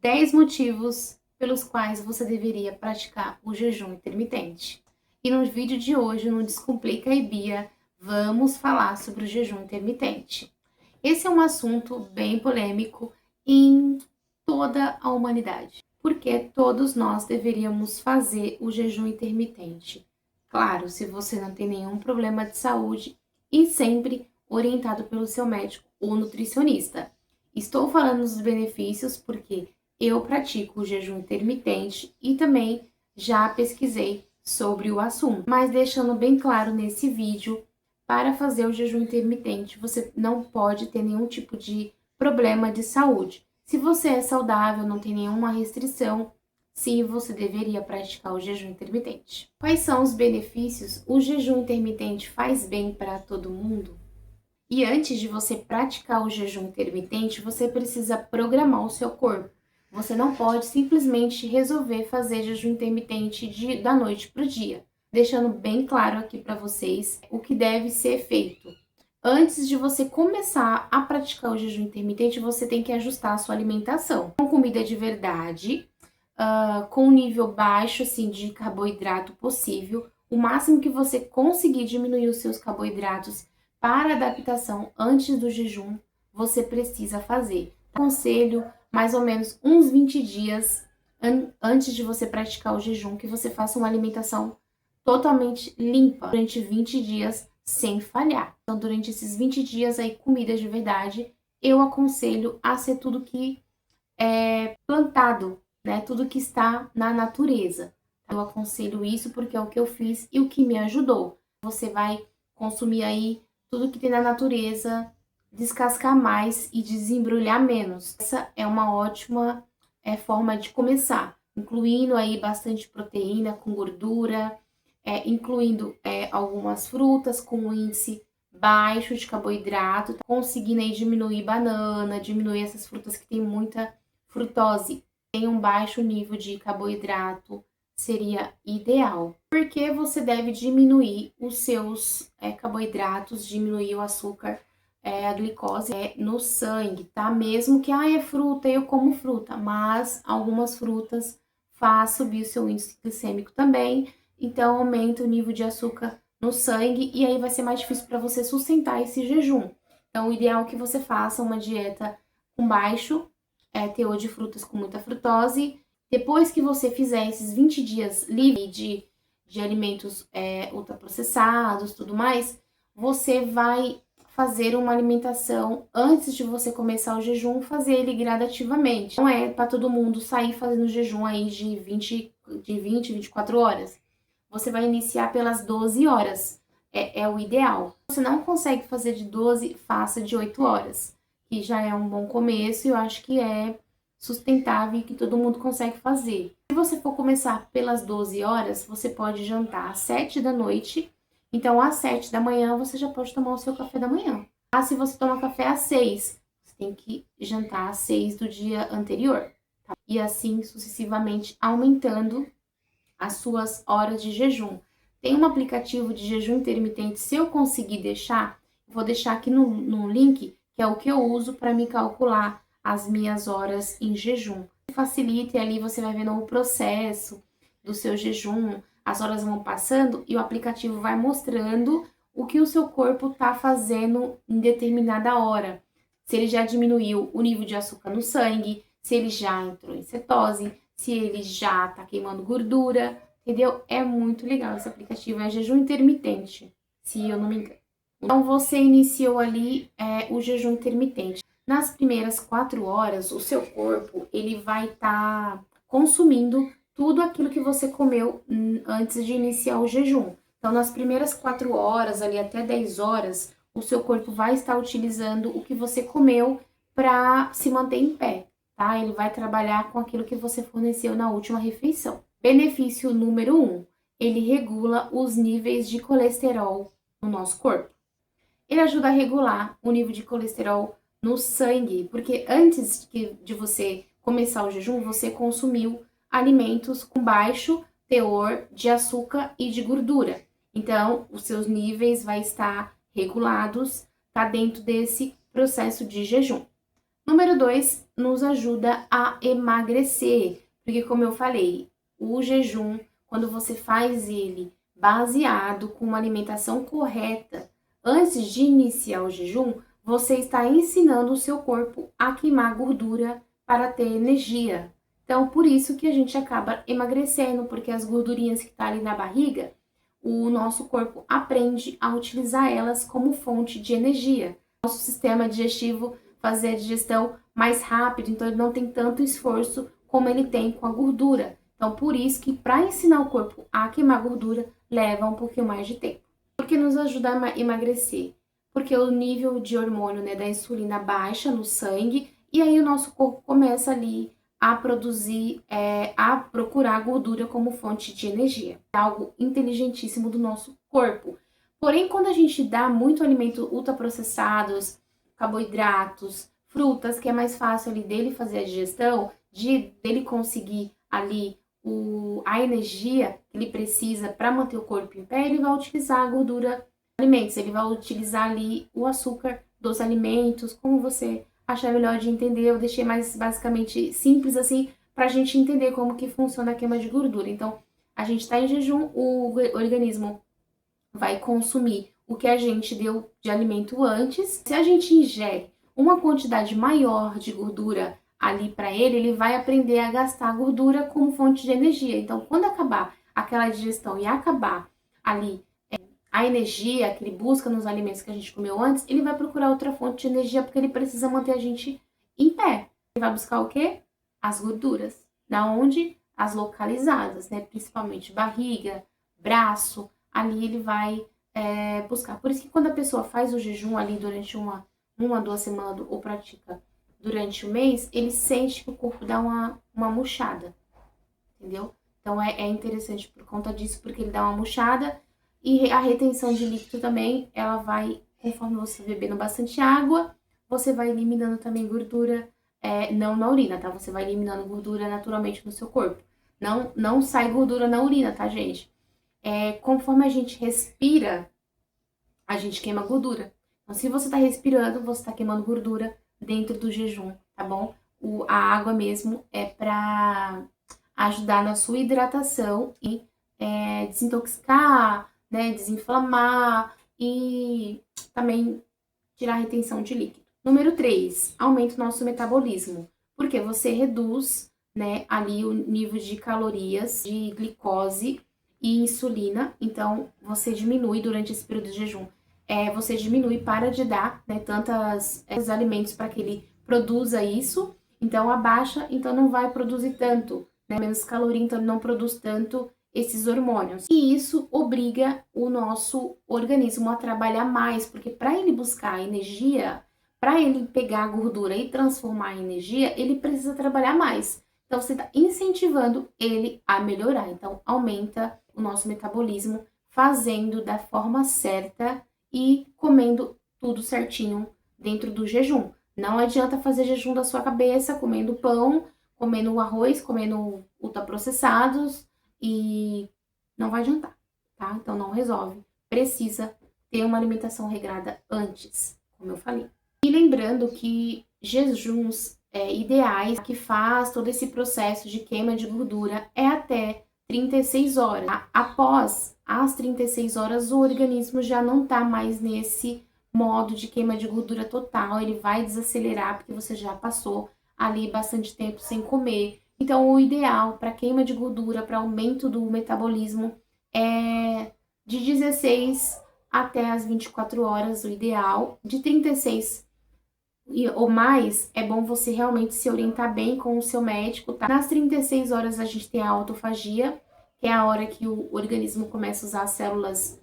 10 motivos pelos quais você deveria praticar o jejum intermitente. E no vídeo de hoje, no Descomplica e Bia, vamos falar sobre o jejum intermitente. Esse é um assunto bem polêmico em toda a humanidade, porque todos nós deveríamos fazer o jejum intermitente. Claro, se você não tem nenhum problema de saúde e sempre orientado pelo seu médico ou nutricionista. Estou falando dos benefícios porque eu pratico o jejum intermitente e também já pesquisei sobre o assunto. Mas deixando bem claro nesse vídeo, para fazer o jejum intermitente, você não pode ter nenhum tipo de problema de saúde. Se você é saudável, não tem nenhuma restrição, sim, você deveria praticar o jejum intermitente. Quais são os benefícios? O jejum intermitente faz bem para todo mundo? E antes de você praticar o jejum intermitente, você precisa programar o seu corpo. Você não pode simplesmente resolver fazer jejum intermitente da noite para o dia. Deixando bem claro aqui para vocês o que deve ser feito. Antes de você começar a praticar o jejum intermitente, você tem que ajustar a sua alimentação. Com comida de verdade, com um nível baixo assim, de carboidrato possível. O máximo que você conseguir diminuir os seus carboidratos para adaptação antes do jejum, você precisa fazer. Aconselho mais ou menos uns 20 dias antes de você praticar o jejum, que você faça uma alimentação totalmente limpa durante 20 dias sem falhar. Então, durante esses 20 dias aí, comida de verdade, eu aconselho a ser tudo que é plantado, né? Tudo que está na natureza. Eu aconselho isso porque é o que eu fiz e o que me ajudou. Você vai consumir aí tudo que tem na natureza, descascar mais e desembrulhar menos. Essa é uma ótima forma de começar, incluindo aí bastante proteína com gordura, incluindo algumas frutas com um índice baixo de carboidrato, conseguindo aí diminuir banana, diminuir essas frutas que tem muita frutose, tem um baixo nível de carboidrato, seria ideal. Porque você deve diminuir os seus carboidratos, diminuir o açúcar, a glicose no sangue, tá? Mesmo que, é fruta, eu como fruta, mas algumas frutas faz subir o seu índice glicêmico também, então aumenta o nível de açúcar no sangue e aí vai ser mais difícil para você sustentar esse jejum. Então, o ideal é que você faça uma dieta com baixo teor de frutas com muita frutose. Depois que você fizer esses 20 dias livre de alimentos ultraprocessados, tudo mais, você vai fazer uma alimentação antes de você começar o jejum, fazer ele gradativamente. Não é para todo mundo sair fazendo jejum aí de 20, 24 horas. Você vai iniciar pelas 12 horas. É o ideal. Se você não consegue fazer de 12, faça de 8 horas. Que já é um bom começo e eu acho que é sustentável e que todo mundo consegue fazer. Se você for começar pelas 12 horas, você pode jantar às 7 da noite. Então, às 7 da manhã, você já pode tomar o seu café da manhã. Se você toma café às 6, você tem que jantar às 6 do dia anterior. Tá? E assim, sucessivamente, aumentando as suas horas de jejum. Tem um aplicativo de jejum intermitente, se eu conseguir deixar, vou deixar aqui no link, que é o que eu uso para me calcular as minhas horas em jejum. Facilita e ali você vai vendo o processo do seu jejum, as horas vão passando e o aplicativo vai mostrando o que o seu corpo está fazendo em determinada hora. Se ele já diminuiu o nível de açúcar no sangue, se ele já entrou em cetose, se ele já tá queimando gordura, entendeu? É muito legal esse aplicativo, é jejum intermitente, se eu não me engano. Então, você iniciou ali o jejum intermitente. Nas primeiras 4 horas, o seu corpo, ele vai estar consumindo tudo aquilo que você comeu antes de iniciar o jejum. Então, nas primeiras 4 horas, ali até 10 horas, o seu corpo vai estar utilizando o que você comeu para se manter em pé. Tá? Ele vai trabalhar com aquilo que você forneceu na última refeição. Benefício número 1, ele regula os níveis de colesterol no nosso corpo. Ele ajuda a regular o nível de colesterol no sangue, porque antes de você começar o jejum, você consumiu alimentos com baixo teor de açúcar e de gordura. Então, os seus níveis vai estar regulados, tá dentro desse processo de jejum. Número 2, nos ajuda a emagrecer, porque como eu falei, o jejum, quando você faz ele baseado com uma alimentação correta, antes de iniciar o jejum, você está ensinando o seu corpo a queimar gordura para ter energia. Então, por isso que a gente acaba emagrecendo, porque as gordurinhas que estão ali na barriga, o nosso corpo aprende a utilizar elas como fonte de energia. Nosso sistema digestivo fazer a digestão mais rápido, então ele não tem tanto esforço como ele tem com a gordura. Então, por isso que para ensinar o corpo a queimar gordura, leva um pouquinho mais de tempo. Porque nos ajuda a emagrecer? Porque o nível de hormônio, né, da insulina baixa no sangue, e aí o nosso corpo começa ali a produzir, a procurar gordura como fonte de energia. É algo inteligentíssimo do nosso corpo. Porém, quando a gente dá muito alimento ultraprocessados, carboidratos, frutas, que é mais fácil ali dele fazer a digestão, dele conseguir ali a energia que ele precisa para manter o corpo em pé, ele vai utilizar a gordura alimentos, ele vai utilizar ali o açúcar dos alimentos, como você achar melhor de entender. Eu deixei mais basicamente simples assim, para a gente entender como que funciona a queima de gordura. Então, a gente está em jejum, o organismo vai consumir o que a gente deu de alimento antes. Se a gente ingere uma quantidade maior de gordura ali para ele, ele vai aprender a gastar a gordura como fonte de energia. Então, quando acabar aquela digestão e acabar ali a energia que ele busca nos alimentos que a gente comeu antes, ele vai procurar outra fonte de energia porque ele precisa manter a gente em pé. Ele vai buscar o quê? As gorduras. Da onde? As localizadas, né? Principalmente barriga, braço. Ali ele vai buscar. Por isso que quando a pessoa faz o jejum ali durante uma, 2 semanas ou pratica durante o mês, ele sente que o corpo dá uma murchada, entendeu? Então é interessante por conta disso, porque ele dá uma murchada e a retenção de líquido também, ela vai, conforme você bebendo bastante água, você vai eliminando também gordura, não na urina, tá? Você vai eliminando gordura naturalmente no seu corpo. Não sai gordura na urina, tá, gente? Conforme a gente respira, a gente queima gordura. Então, se você tá respirando, você tá queimando gordura dentro do jejum, tá bom? A água mesmo é pra ajudar na sua hidratação e desintoxicar, né, desinflamar e também tirar a retenção de líquido. Número 3, aumenta o nosso metabolismo, porque você reduz, né, ali o nível de calorias, de glicose e insulina, então você diminui durante esse período de jejum. Você diminui, para de dar, né, tantos alimentos para que ele produza isso, então abaixa, então não vai produzir tanto, né, menos caloria, então não produz tanto esses hormônios. E isso obriga o nosso organismo a trabalhar mais, porque para ele buscar energia, para ele pegar a gordura e transformar em energia, ele precisa trabalhar mais. Então você está incentivando ele a melhorar. Então aumenta o nosso metabolismo fazendo da forma certa e comendo tudo certinho dentro do jejum. Não adianta fazer jejum da sua cabeça, comendo pão, comendo arroz, comendo ultraprocessados, e não vai adiantar, tá? Então não resolve. Precisa ter uma alimentação regrada antes, como eu falei. E lembrando que jejuns ideais que faz todo esse processo de queima de gordura é até 36 horas. Tá? Após as 36 horas, o organismo já não tá mais nesse modo de queima de gordura total, ele vai desacelerar porque você já passou ali bastante tempo sem comer. Então, o ideal para queima de gordura, para aumento do metabolismo, é de 16 até as 24 horas, o ideal. De 36 ou mais, é bom você realmente se orientar bem com o seu médico, tá? Nas 36 horas a gente tem a autofagia, que é a hora que o organismo começa a usar as células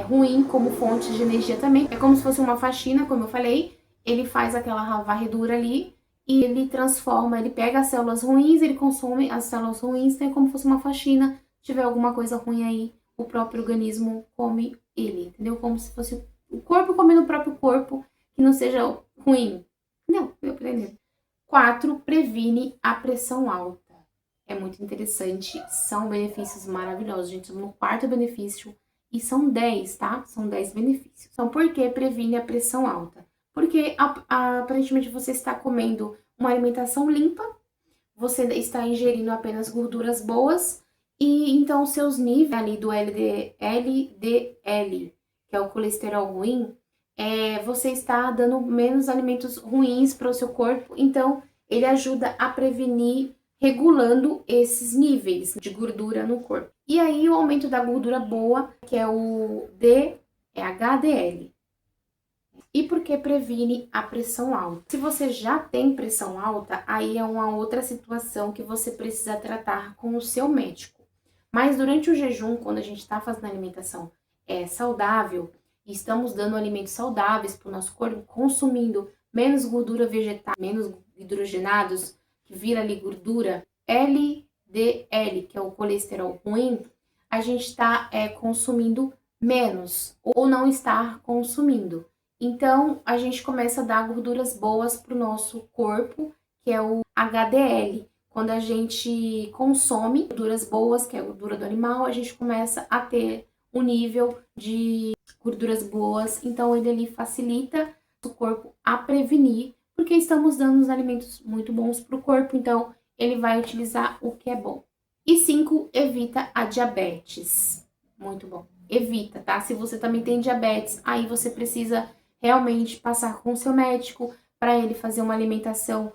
ruins como fonte de energia também. É como se fosse uma faxina, como eu falei. Ele faz aquela varredura ali e ele transforma, ele pega as células ruins, ele consome as células ruins, então é como se fosse uma faxina. Se tiver alguma coisa ruim aí, o próprio organismo come ele, entendeu? Como se fosse o corpo comendo o próprio corpo, que não seja ruim. Não, eu aprendi. 4, previne a pressão alta. É muito interessante, são benefícios maravilhosos, gente. Estamos no 4º benefício e são 10, tá? São 10 benefícios. Então, por que previne a pressão alta? Porque aparentemente você está comendo uma alimentação limpa, você está ingerindo apenas gorduras boas, e então seus níveis ali do LDL, que é o colesterol ruim, você está dando menos alimentos ruins para o seu corpo, então ele ajuda a prevenir, regulando esses níveis de gordura no corpo. E aí o aumento da gordura boa, que é o HDL. E porque previne a pressão alta. Se você já tem pressão alta, aí é uma outra situação que você precisa tratar com o seu médico. Mas durante o jejum, quando a gente está fazendo alimentação saudável, e estamos dando alimentos saudáveis para o nosso corpo, consumindo menos gordura vegetal, menos hidrogenados, que vira ali gordura, LDL, que é o colesterol ruim, a gente está consumindo menos, ou não estar consumindo. Então, a gente começa a dar gorduras boas para o nosso corpo, que é o HDL. Quando a gente consome gorduras boas, que é a gordura do animal, a gente começa a ter um nível de gorduras boas. Então, ele ali facilita o corpo a prevenir, porque estamos dando os alimentos muito bons para o corpo, então ele vai utilizar o que é bom. E 5, evita a diabetes. Muito bom. Evita, tá? Se você também tem diabetes, aí você precisa realmente passar com o seu médico para ele fazer uma alimentação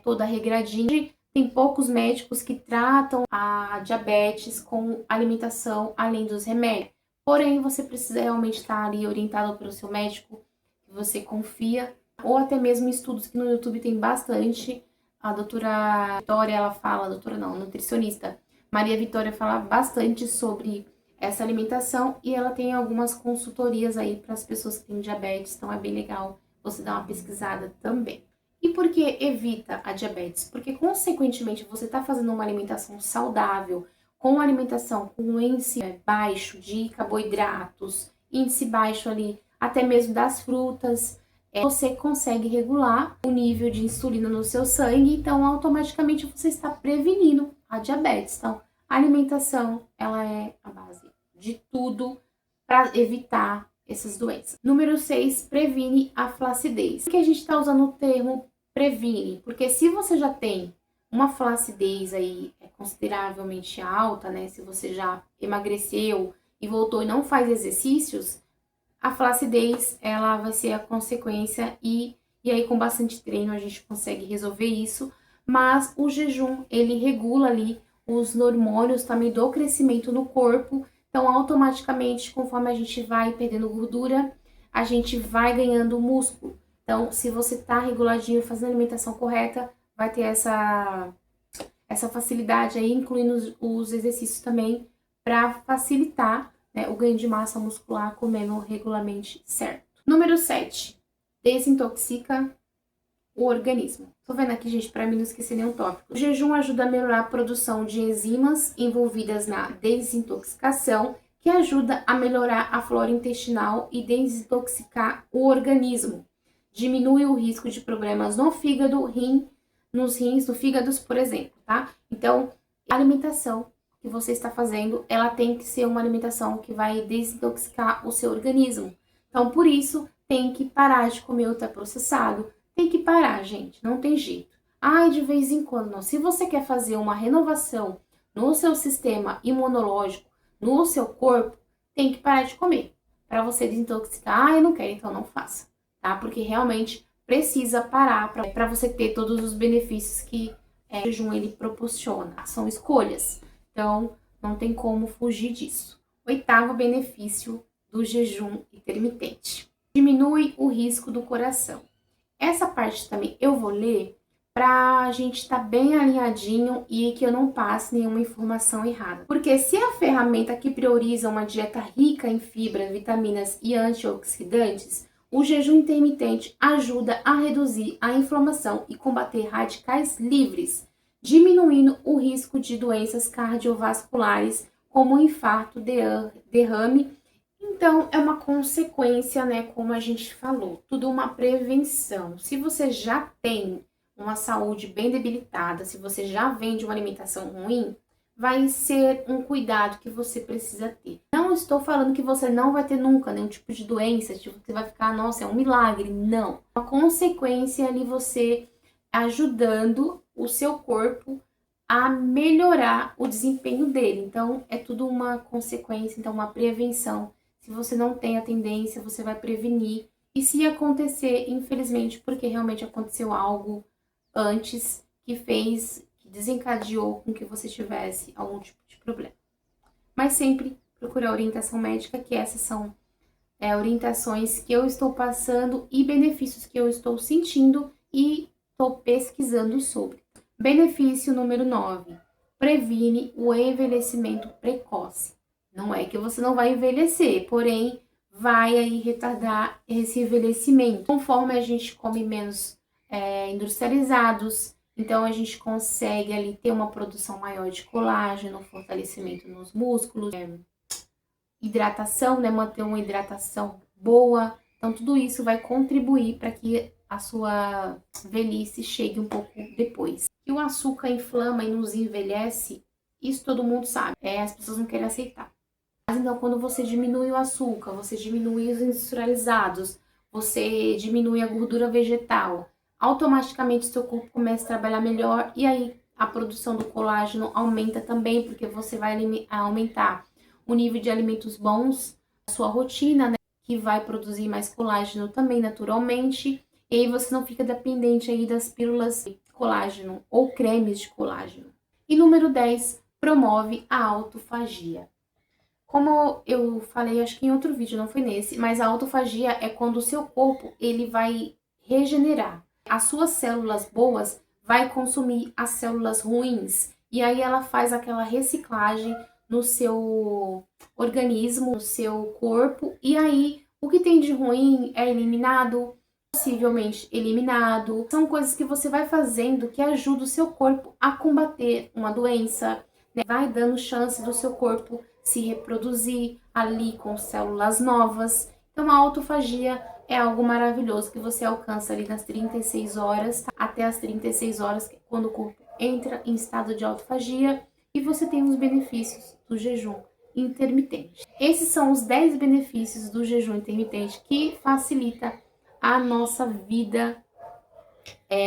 toda regradinha. Tem poucos médicos que tratam a diabetes com alimentação além dos remédios. Porém, você precisa realmente estar ali orientado pelo seu médico, que você confia, ou até mesmo estudos que no YouTube tem bastante. A doutora Vitória, ela fala, nutricionista Maria Vitória fala bastante sobre essa alimentação e ela tem algumas consultorias aí para as pessoas que têm diabetes, então é bem legal você dar uma pesquisada também. E por que evita a diabetes? Porque, consequentemente, você está fazendo uma alimentação saudável, com uma alimentação com índice baixo de carboidratos, índice baixo ali, até mesmo das frutas, você consegue regular o nível de insulina no seu sangue, então automaticamente você está prevenindo a diabetes. Então, a alimentação, ela é a base de tudo para evitar essas doenças. Número 6, previne a flacidez. Por que a gente está usando o termo previne? Porque se você já tem uma flacidez aí consideravelmente alta, né? Se você já emagreceu e voltou e não faz exercícios, a flacidez, ela vai ser a consequência e aí com bastante treino a gente consegue resolver isso. Mas o jejum, ele regula ali os hormônios também do crescimento no corpo. Então, automaticamente, conforme a gente vai perdendo gordura, a gente vai ganhando músculo. Então, se você tá reguladinho, fazendo a alimentação correta, vai ter essa facilidade aí, incluindo os exercícios também, para facilitar, né, o ganho de massa muscular comendo regularmente certo. Número 7, desintoxica o organismo. Tô vendo aqui, gente, para mim não esquecer nenhum tópico. O jejum ajuda a melhorar a produção de enzimas envolvidas na desintoxicação, que ajuda a melhorar a flora intestinal e desintoxicar o organismo. Diminui o risco de problemas no fígado, nos rins, no fígado, por exemplo, tá? Então, a alimentação que você está fazendo, ela tem que ser uma alimentação que vai desintoxicar o seu organismo. Então, por isso, tem que parar de comer ultraprocessado. Tem que parar, gente, não tem jeito. Ai, de vez em quando não. Se você quer fazer uma renovação no seu sistema imunológico, no seu corpo, tem que parar de comer. Para você desintoxicar, eu não quero, então não faça, tá? Porque realmente precisa parar para você ter todos os benefícios que o jejum ele proporciona. São escolhas, então não tem como fugir disso. 8º benefício do jejum intermitente: diminui o risco do coração. Essa parte também eu vou ler para a gente estar bem alinhadinho e que eu não passe nenhuma informação errada. Porque se a ferramenta que prioriza uma dieta rica em fibras, vitaminas e antioxidantes, o jejum intermitente ajuda a reduzir a inflamação e combater radicais livres, diminuindo o risco de doenças cardiovasculares como infarto, derrame. Então, é uma consequência, né, como a gente falou, tudo uma prevenção. Se você já tem uma saúde bem debilitada, se você já vem de uma alimentação ruim, vai ser um cuidado que você precisa ter. Não Não estou falando que você não vai ter nunca nenhum tipo de doença, tipo, você vai ficar, nossa, é um milagre. Não. A consequência ali você ajudando o seu corpo a melhorar o desempenho dele. Então, é tudo uma consequência, então uma prevenção. Se você não tem a tendência, você vai prevenir. E se acontecer, infelizmente, porque realmente aconteceu algo antes que desencadeou com que você tivesse algum tipo de problema. Mas sempre procurar orientação médica, que essas são orientações que eu estou passando e benefícios que eu estou sentindo e estou pesquisando sobre. Benefício número 9. Previne o envelhecimento precoce. Não é que você não vai envelhecer, porém vai aí retardar esse envelhecimento. Conforme a gente come menos industrializados, então a gente consegue ali ter uma produção maior de colágeno, fortalecimento nos músculos, hidratação, né? Manter uma hidratação boa. Então tudo isso vai contribuir para que a sua velhice chegue um pouco depois. Que o açúcar inflama e nos envelhece, isso todo mundo sabe. As pessoas não querem aceitar. Mas então quando você diminui o açúcar, você diminui os industrializados, você diminui a gordura vegetal, automaticamente seu corpo começa a trabalhar melhor e aí a produção do colágeno aumenta também, porque você vai aumentar o nível de alimentos bons, a sua rotina, né, que vai produzir mais colágeno também naturalmente, e aí você não fica dependente aí das pílulas de colágeno ou cremes de colágeno. E número 10, promove a autofagia. Como eu falei, acho que em outro vídeo, não foi nesse, mas a autofagia é quando o seu corpo ele vai regenerar. As suas células boas vai consumir as células ruins. E aí ela faz aquela reciclagem no seu organismo, no seu corpo. E aí o que tem de ruim é eliminado, possivelmente eliminado. São coisas que você vai fazendo que ajudam o seu corpo a combater uma doença, né? Vai dando chance do seu corpo se reproduzir ali com células novas. Então a autofagia é algo maravilhoso que você alcança ali nas 36 horas, tá? Até as 36 horas, quando o corpo entra em estado de autofagia, e você tem os benefícios do jejum intermitente. Esses são os 10 benefícios do jejum intermitente que facilita a nossa vida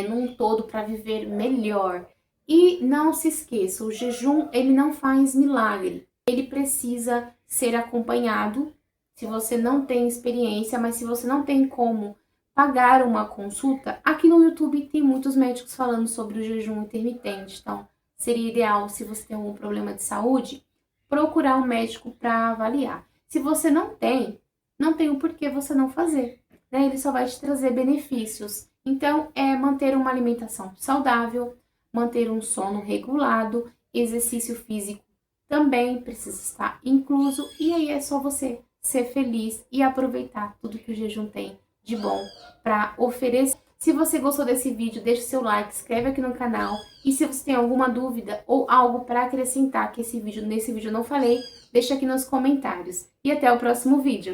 num todo para viver melhor. E não se esqueça, o jejum ele não faz milagre. Ele precisa ser acompanhado. Se você não tem experiência, mas se você não tem como pagar uma consulta, aqui no YouTube tem muitos médicos falando sobre o jejum intermitente. Então, seria ideal, se você tem algum problema de saúde, procurar um médico para avaliar. Se você não tem o porquê você não fazer, né? Ele só vai te trazer benefícios. Então, manter uma alimentação saudável, manter um sono regulado, exercício físico também precisa estar incluso, e aí é só você ser feliz e aproveitar tudo que o jejum tem de bom para oferecer. Se você gostou desse vídeo, deixe seu like, se inscreve aqui no canal, e se você tem alguma dúvida ou algo para acrescentar que nesse vídeo eu não falei, deixa aqui nos comentários. E até o próximo vídeo.